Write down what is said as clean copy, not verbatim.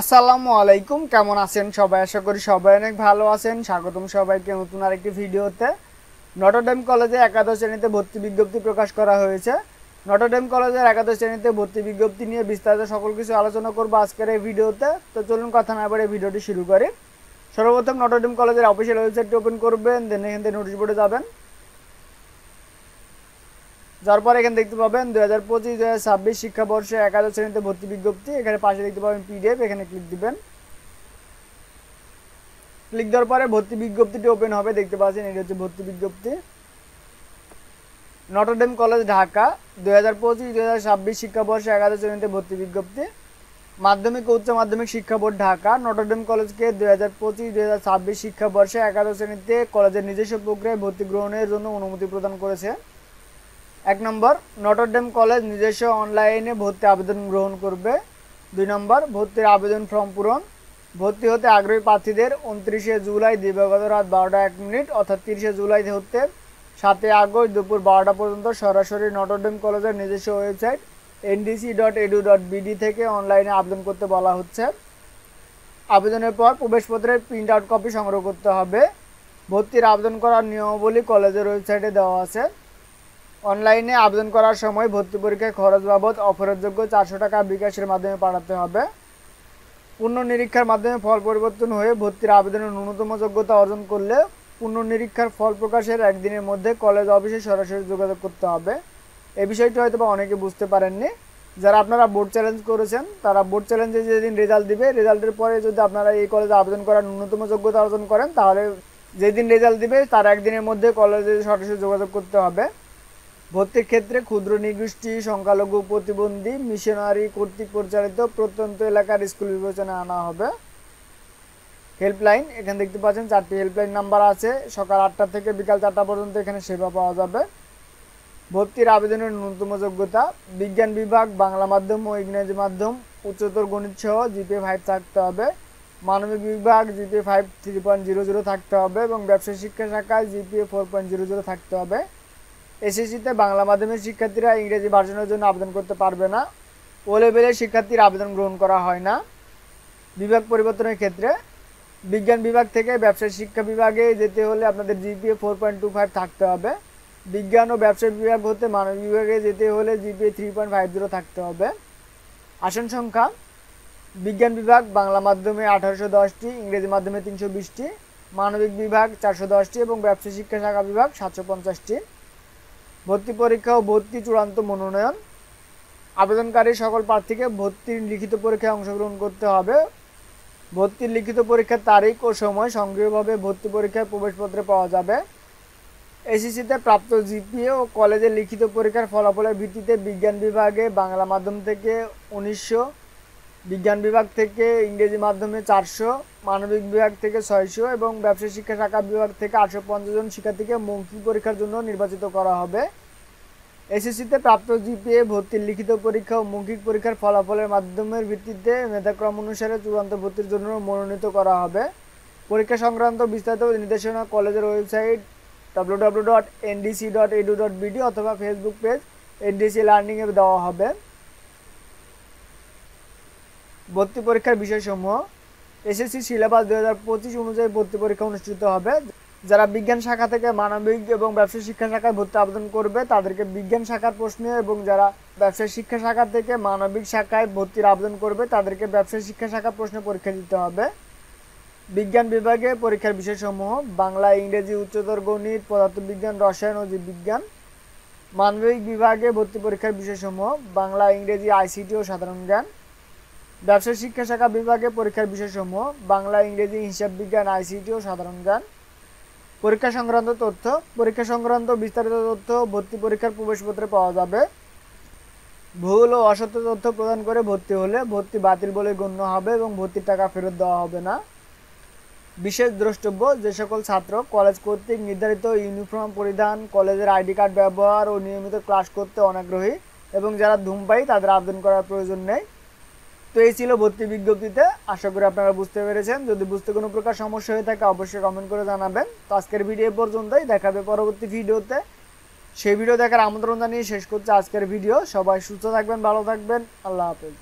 আসসালামু আলাইকুম, কেমন আছেন সবাই? আশা করি সবাই অনেক ভালো আছেন। স্বাগতম সবাইকে নতুন আরেকটি ভিডিওতে। নটরডেম কলেজে একাদশ শ্রেণীতে ভর্তি বিজ্ঞপ্তি প্রকাশ করা হয়েছে। নটরডেম কলেজের একাদশ শ্রেণীতে ভর্তি বিজ্ঞপ্তি নিয়ে বিস্তারিত সকল কিছু আলোচনা করবো আজকের এই ভিডিওতে। তো চলুন কথা না বলে ভিডিওটি শুরু করি। সর্বপ্রথম নটরডেম কলেজের অফিসিয়াল ওয়েবসাইটটি ওপেন করবেন, দেন এখান থেকে নোটিশ বোর্ডে যাবেন। যার পর এখানে দেখতে পাবেন 2025-2026 শিক্ষাবর্ষে একাদশ শ্রেণীতে ভর্তি বিজ্ঞপ্তি। এখানে পাশে দেখতে পাবেন পিডিএফ, এখানে ক্লিক দিবেন। ক্লিক দেওয়ার পরে ভর্তি বিজ্ঞপ্তিটি ওপেন হবে। দেখতে পাচ্ছেন এটা হচ্ছে ভর্তি বিজ্ঞপ্তি। নটরডেম কলেজ ঢাকা 2025-2026 শিক্ষাবর্ষে একাদশ শ্রেণীতে ভর্তি বিজ্ঞপ্তি। মাধ্যমিক ও উচ্চ মাধ্যমিক শিক্ষা বোর্ড ঢাকা নটরডেম কলেজকে 2025-2026 শিক্ষাবর্ষে একাদশ শ্রেণীতে কলেজের নিজস্ব প্রক্রিয়ায় ভর্তি গ্রহণের জন্য অনুমতি প্রদান করেছে। 1 নম্বর, নটরডেম কলেজ নিজস্ব অনলাইনে ভর্তি আবেদন গ্রহণ করবে। 2 নম্বর, ভর্তির আবেদন ফর্ম পূরণ। ভর্তি হতে আগ্রহী প্রার্থীদের 29 জুলাই দিবাগত রাত 12:01 অর্থাৎ 30 জুলাই হতে 7 আগস্ট দুপুর 12টা পর্যন্ত সরাসরি নটরডেম কলেজের নিজস্ব ওয়েবসাইট ndc.edu.bd থেকে অনলাইনে আবেদন করতে বলা হচ্ছে। আবেদনের পর প্রবেশপত্রের প্রিন্ট আউট কপি সংগ্রহ করতে হবে। ভর্তির আবেদন করার নিয়মাবলী কলেজের ওয়েবসাইটে দেওয়া আছে। অনলাইনে আবেদন করার সময় ভর্তি পরীক্ষায় খরচ বাবদ অফেরতযোগ্য 400 টাকা বিকাশের মাধ্যমে পাঠাতে হবে। পুনর্নিরীক্ষার মাধ্যমে ফল পরিবর্তন হয়ে ভর্তির আবেদনের ন্যূনতম যোগ্যতা অর্জন করলে পুনর্নিরীক্ষার ফল প্রকাশের একদিনের মধ্যে কলেজ অফিসে সরাসরি যোগাযোগ করতে হবে। এই বিষয়টি হয়তো বা অনেকে বুঝতে পারেননি। যারা আপনারা বোর্ড চ্যালেঞ্জ করেছেন তারা বোর্ড চ্যালেঞ্জে যেদিন রেজাল্ট দিবে, রেজাল্টের পরে যদি আপনারা এই কলেজে আবেদন করার ন্যূনতম যোগ্যতা অর্জন করেন তাহলে যেদিন রেজাল্ট দিবে তার একদিনের মধ্যে কলেজে সরাসরি যোগাযোগ করতে হবে। ভর্তির ক্ষেত্রে ক্ষুদ্র নৃগোষ্ঠী, সংখ্যালঘু, প্রতিবন্ধী, মিশনারি কর্তৃক পরিচালিত প্রত্যন্ত এলাকার স্কুল বিবেচনায় আনা হবে। হেল্পলাইন, এখানে দেখতে পাচ্ছেন 4টি হেল্পলাইন নাম্বার আছে। সকাল 8টা থেকে বিকাল 4টা পর্যন্ত এখানে সেবা পাওয়া যাবে। ভর্তির আবেদনের ন্যূনতম যোগ্যতা বিজ্ঞান বিভাগ, বাংলা মাধ্যম ও ইংরেজি মাধ্যম, উচ্চতর গণিত সহ জিপিএ 5 থাকতে হবে। মানবিক বিভাগ জিপিএ 5 3.00 থাকতে হবে এবং ব্যবসায় শিক্ষা শাখায় জিপিএ 4.00 থাকতে হবে। এসএসসিতে বাংলা মাধ্যমের শিক্ষার্থীরা ইংরেজি ভার্সনের জন্য আবেদন করতে পারবে না। ও লেভেলের শিক্ষার্থীর আবেদন গ্রহণ করা হয় না। বিভাগ পরিবর্তনের ক্ষেত্রে বিজ্ঞান বিভাগ থেকে ব্যবসায় শিক্ষা বিভাগে যেতে হলে আপনাদের জিপিএ 4.25 থাকতে হবে। বিজ্ঞান ও ব্যবসায় বিভাগ হতে মানবিক বিভাগে যেতে হলে জিপিএ 3.50 থাকতে হবে। আসন সংখ্যা বিজ্ঞান বিভাগ বাংলা মাধ্যমে 1810টি, ইংরেজি মাধ্যমে 320টি, মানবিক বিভাগ 410টি এবং ব্যবসায় শিক্ষা শাখা বিভাগ 750টি। ভর্তি পরীক্ষা ও ভর্তি চূড়ান্ত মনোনয়ন আবেদনকারী সকল প্রার্থীকে ভর্তির লিখিত পরীক্ষায় অংশগ্রহণ করতে হবে। ভর্তির লিখিত পরীক্ষার তারিখ ও সময় সংগ্রহভাবে ভর্তি পরীক্ষার প্রবেশপত্রে পাওয়া যাবে। এসএসসিতে প্রাপ্ত জিপিএ ও কলেজের লিখিত পরীক্ষার ফলাফলের ভিত্তিতে বিজ্ঞান বিভাগে বাংলা মাধ্যম থেকে 1900, বিজ্ঞান বিভাগ থেকে ইংরেজি মাধ্যমে 400, মানবিক বিভাগ থেকে 600 এবং ব্যবসায় শিক্ষা শাখা বিভাগ থেকে 850 জন শিক্ষার্থীকে মৌখিক পরীক্ষার জন্য নির্বাচিত করা হবে। এসএসসিতে প্রাপ্ত জিপিএ, ভর্তির লিখিত পরীক্ষা ও মৌখিক পরীক্ষার ফলাফলের মাধ্যমের ভিত্তিতে মেধাক্রম অনুসারে চূড়ান্ত ভর্তির জন্য মনোনীত করা হবে। পরীক্ষা সংক্রান্ত বিস্তারিত নির্দেশনা কলেজের ওয়েবসাইট www.ndc.edu.bd অথবা ফেসবুক পেজ এনডিসি লার্নিং এ দেওয়া হবে। ভর্তি পরীক্ষার বিষয়সমূহ এসএসসি সিলেবাস 2025 অনুযায়ী ভর্তি পরীক্ষা অনুষ্ঠিত হবে। যারা বিজ্ঞান শাখা থেকে মানবিক এবং ব্যবসায় শিক্ষা শাখায় ভর্তি আবেদন করবে তাদেরকে বিজ্ঞান শাখার প্রশ্নে এবং যারা ব্যবসায় শিক্ষা শাখা থেকে মানবিক শাখায় ভর্তির আবেদন করবে তাদেরকে ব্যবসায় শিক্ষা শাখা প্রশ্নে পরীক্ষা দিতে হবে। বিজ্ঞান বিভাগে পরীক্ষার বিষয়সমূহ বাংলা, ইংরেজি, উচ্চতর গণিত, পদার্থবিজ্ঞান, রসায়ন ও জীববিজ্ঞান। মানবিক বিভাগে ভর্তি পরীক্ষার বিষয়সমূহ বাংলা, ইংরেজি, আইসিটি ও সাধারণ জ্ঞান। ব্যবসায় শিক্ষা শাখা বিভাগে পরীক্ষার বিষয়সমূহ বাংলা, ইংরেজি, হিসাব বিজ্ঞান, আইসিটি ও সাধারণ জ্ঞান। পরীক্ষা সংক্রান্ত তথ্য পরীক্ষা সংক্রান্ত বিস্তারিত তথ্য ভর্তি পরীক্ষার প্রবেশপত্রে পাওয়া যাবে। ভুল ও অসত্য তথ্য প্রদান করে ভর্তি হলে ভর্তি বাতিল বলে গণ্য হবে এবং ভর্তির টাকা ফেরত দেওয়া হবে না। বিশেষ দ্রষ্টব্য যে সকল ছাত্র কলেজ কর্তৃক নির্ধারিত ইউনিফর্ম পরিধান, কলেজের আইডি কার্ড ব্যবহার ও নিয়মিত ক্লাস করতে অনাগ্রহী এবং যারা ধূমপায়ী তাদের আবেদন করার প্রয়োজন নেই। তো এই ছিল ভর্তি বিজ্ঞপ্তিতে। আশা করি আপনারা বুঝতে পেরেছেন। যদি বুঝতে কোনো প্রকার সমস্যা হয়ে থাকে অবশ্যই কমেন্ট করে জানাবেন। তো আজকের ভিডিও পর্যন্তই, দেখা হবে পরবর্তী ভিডিওতে। সেই ভিডিও দেখার আমন্ত্রণ জানিয়ে শেষ করছি আজকের ভিডিও। সবাই সুস্থ থাকবেন, ভালো থাকবেন। আল্লাহ হাফেজ।